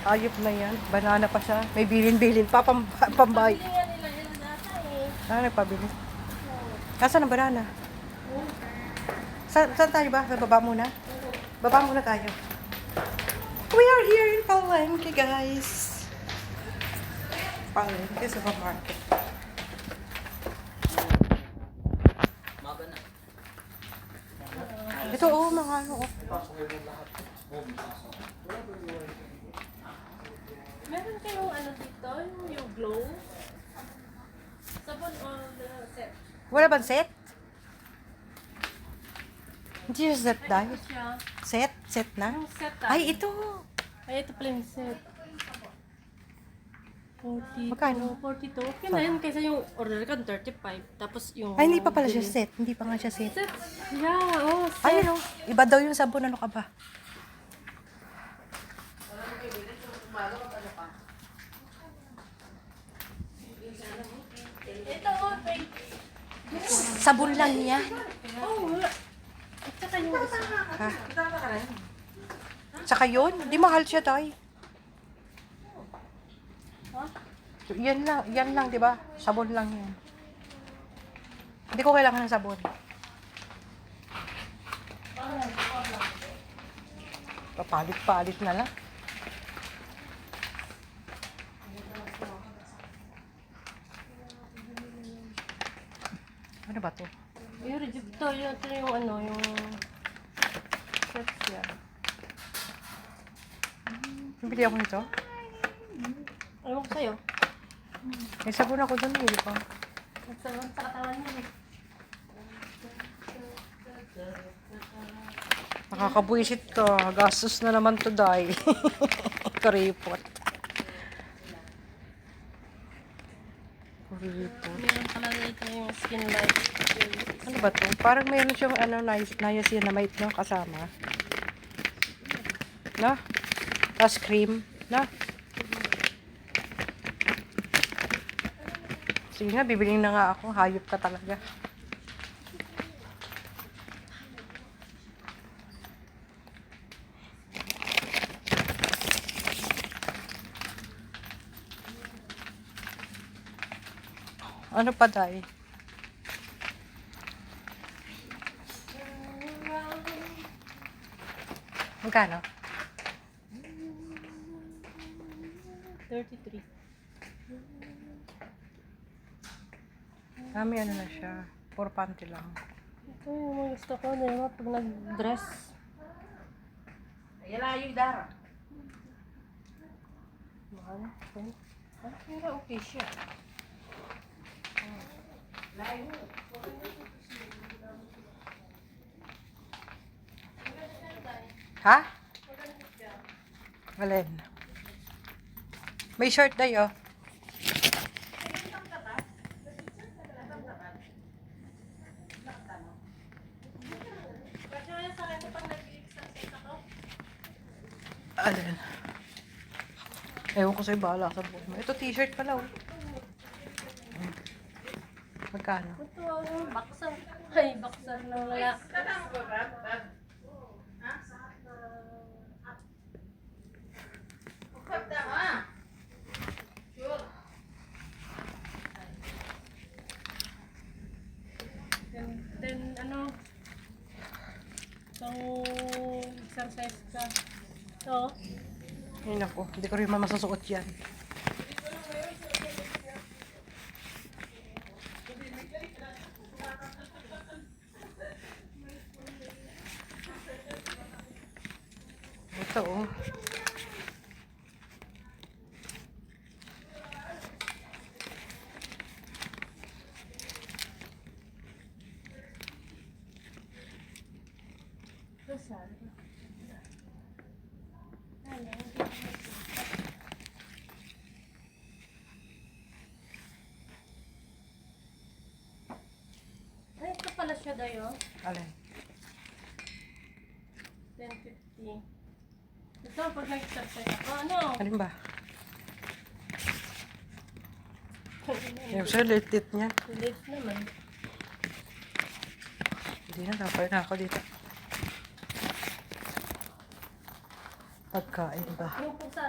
Ayop na yan. Banana pa siya. May bilin-bilin pa. Pambay. Pabili nga nila yan nata eh. Ah, nagpabili. Nasaan ang banana? Saan tayo ba? Baba muna? Baba muna tayo. We are here in Palengke, guys. Palengke supermarket. Ito, oh, mga ano, oh. Meron kayong ano dito, yung glow? Sabon o set? Wala bang set? Hindi yung set Ay, dahil. ito siya. Set? Set na? Yung set Ay, ito. Ay, ito pala yung set. 40. Magkano? 42. Okay na yun kaysa yung order ka 35. Tapos yung... Ay, hindi pa pala siya set. Hindi pa nga siya set. Set. Yeah, oh, set. Ay, ano? Iba daw yung sabon. Ano ka ba? Ito, oh, thank Sabon lang yan. Oh, wala. At saka yung isa. Ha? Tsaka yun? Di mahal siya, tay. Ha? Yan lang, di ba? Sabon lang yan. Hindi ko kailangan ng sabon. Papalit-palit na lang. Ano ba to? Yung ito yung ano, yung... Set siya. Bili ako nito. Ewan ko sa'yo. May sabon ako doon, hindi pa. Nagsabon sa katawan niya eh. Nakakabuisit ka. Gastos na naman to, day. Karipot. Karipot. Meron pala dito yung skin light. Ano ba to? Parang mayroon siyang niacinamide, no? Kasama. No? Tapos cream. No? Sige nga, bibiling na nga ako. Hayop ka talaga. Ano pa, day? Magkano? 33. Kami ano na siya. Puro panty lang. Ito yung mga gusto ko na yung pag nag-dress. Yala yung dara. Mahal. Pero okay siya. Ha? Alin? May short day, oh. Alin? Ewan ko sa'yo, bahala sa buhay mo. Ito, t-shirt pala, oh. Magkano? Ito ang boxer. Ay, boxer ng lalaki. Then, ano, pang exercise ka. Ito, Ay, naku. Hindi ko rin mamasusuot yan. Ito, oh. saan? Ay, ito pala siya dayo. Alin? 10.50. Ito, pag nag-exercise ako, ano? Alin ba? Yung sir, lit niya. Late naman. Hindi na, napay na ako dito. Pagkain ba? Yung po sa